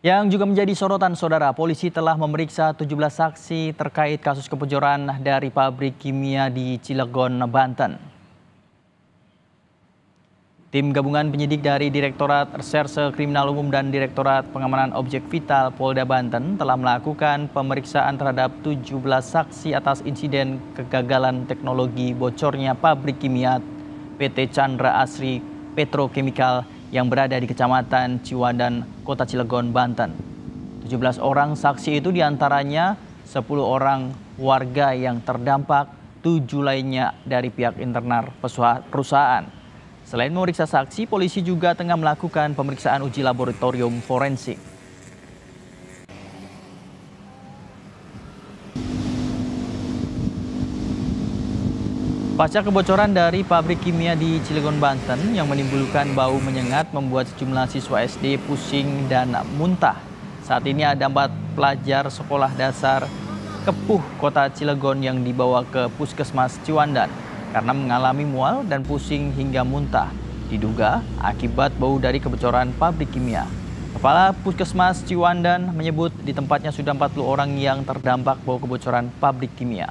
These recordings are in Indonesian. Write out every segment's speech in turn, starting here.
Yang juga menjadi sorotan saudara, polisi telah memeriksa 17 saksi terkait kasus kebocoran dari pabrik kimia di Cilegon, Banten. Tim gabungan penyidik dari Direktorat Reserse Kriminal Umum dan Direktorat Pengamanan Objek Vital Polda Banten telah melakukan pemeriksaan terhadap 17 saksi atas insiden kegagalan teknologi bocornya pabrik kimia PT Chandra Asri Petrochemical yang berada di Kecamatan Ciwandan, Kota Cilegon, Banten. 17 orang saksi itu diantaranya 10 orang warga yang terdampak, 7 lainnya dari pihak internal perusahaan. Selain memeriksa saksi, polisi juga tengah melakukan pemeriksaan uji laboratorium forensik. Pasca kebocoran dari pabrik kimia di Cilegon, Banten yang menimbulkan bau menyengat membuat sejumlah siswa SD pusing dan muntah. Saat ini ada 4 pelajar sekolah dasar Kepuh Kota Cilegon yang dibawa ke Puskesmas Ciwandan karena mengalami mual dan pusing hingga muntah. Diduga akibat bau dari kebocoran pabrik kimia. Kepala Puskesmas Ciwandan menyebut di tempatnya sudah 40 orang yang terdampak bau kebocoran pabrik kimia.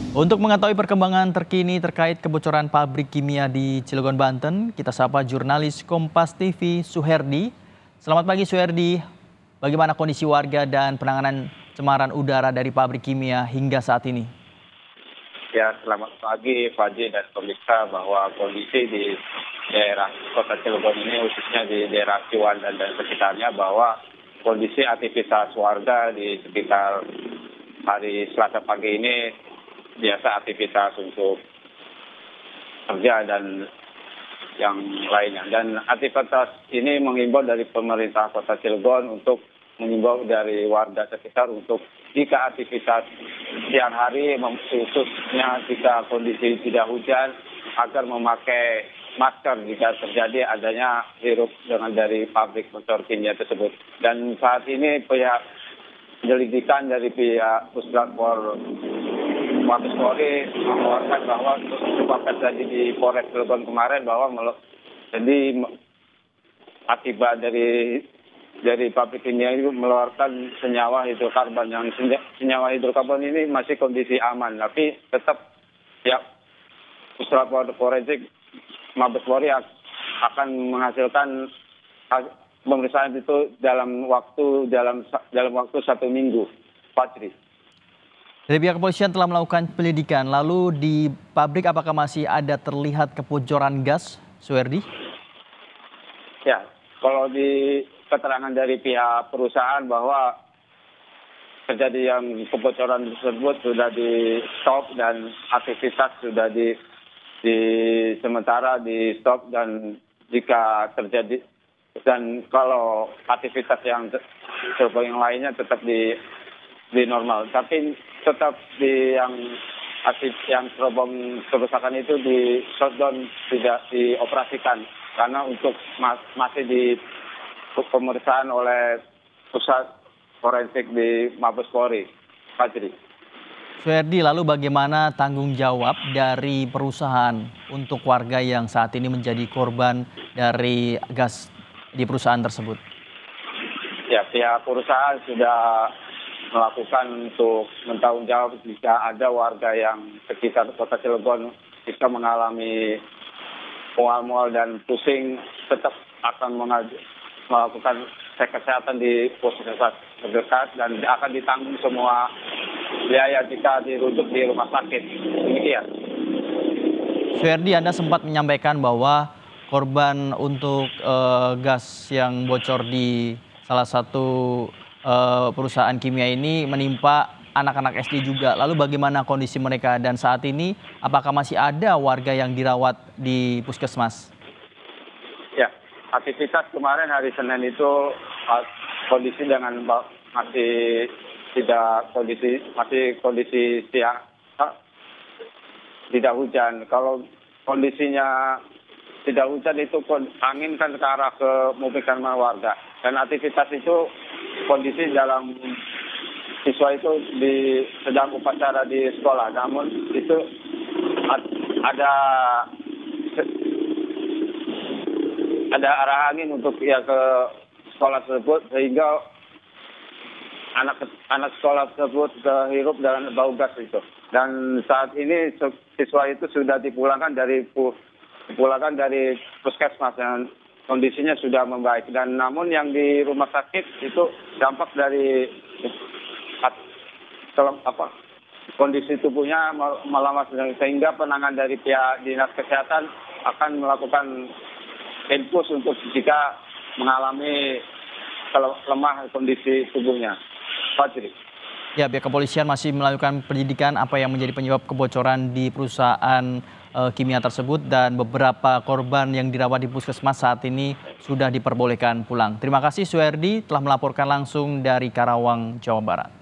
Untuk mengetahui perkembangan terkini terkait kebocoran pabrik kimia di Cilegon, Banten, kita sapa jurnalis Kompas TV Suherdi. Selamat pagi Suherdi, bagaimana kondisi warga dan penanganan cemaran udara dari pabrik kimia hingga saat ini? Ya, selamat pagi Fadji dan pemirsa, bahwa kondisi di daerah Kota Cilegon ini, khususnya di daerah Ciwandan dan sekitarnya, bahwa kondisi aktivitas warga di sekitar hari Selasa pagi ini biasa aktivitas untuk kerja dan yang lainnya. Dan aktivitas ini mengimbau dari pemerintah Kota Cilegon untuk mengimbau dari warga sekitar untuk jika aktivitas siang hari, khususnya jika kondisi tidak hujan, agar memakai masker jika terjadi adanya hirup dengan dari pabrik bocor kimia tersebut. Dan saat ini pihak penyelidikan dari pihak Puslapor Mabes Polri mengeluarkan bahwa sebab terjadi di Polres Cilegon kemarin bahwa jadi akibat dari pabrik kimia itu mengeluarkan senyawa hidrokarbon, yang senyawa hidrokarbon ini masih kondisi aman, tapi tetap ya Puslapor Forensik Mabes Polri akan menghasilkan pemeriksaan itu dalam waktu 1 minggu. Fajri. Dari pihak kepolisian telah melakukan penyelidikan. Lalu di pabrik apakah masih ada terlihat kebocoran gas, Suherdi? Ya, kalau di keterangan dari pihak perusahaan bahwa terjadi yang kebocoran tersebut sudah di stop dan aktivitas sudah sementara di stop, dan jika terjadi dan kalau aktivitas yang lainnya tetap di normal, tapi tetap di yang serobong kerusakan itu di shutdown, tidak dioperasikan karena untuk masih di pemeriksaan oleh pusat forensik di Mabes Polri. Fajri. Suherdi, lalu bagaimana tanggung jawab dari perusahaan untuk warga yang saat ini menjadi korban dari gas di perusahaan tersebut? Ya, pihak perusahaan sudah melakukan untuk bertanggung jawab jika ada warga yang sekitar Kota Cilegon jika mengalami mual-mual dan pusing, tetap akan melakukan cek kesehatan di puskesmas terdekat dan akan ditanggung semua biaya jika dirujuk di rumah sakit. Demikian. Suherdi, Anda sempat menyampaikan bahwa korban untuk gas yang bocor di salah satu perusahaan kimia ini menimpa anak-anak SD juga. Lalu bagaimana kondisi mereka dan saat ini apakah masih ada warga yang dirawat di puskesmas? Ya, aktivitas kemarin hari Senin itu kondisi dengan masih kondisi siang, tidak hujan. Kalau kondisinya tidak hujan itu angin kan ke arah ke pemukiman warga, dan aktivitas itu kondisi dalam siswa itu sedang upacara di sekolah, namun itu ada ada arah angin untuk ya ke sekolah tersebut sehingga anak sekolah tersebut terhirup dengan bau gas itu. Dan saat ini siswa itu sudah dipulangkan dari puskesmas yang kondisinya sudah membaik. Dan namun yang di rumah sakit itu dampak dari kondisi tubuhnya melambat, sehingga penanganan dari pihak dinas kesehatan akan melakukan infus untuk jika mengalami lemah kondisi tubuhnya. Fajri. Ya, pihak kepolisian masih melakukan penyidikan apa yang menjadi penyebab kebocoran di perusahaan kimia tersebut, dan beberapa korban yang dirawat di puskesmas saat ini sudah diperbolehkan pulang. Terima kasih Suherdi telah melaporkan langsung dari Karawang, Jawa Barat.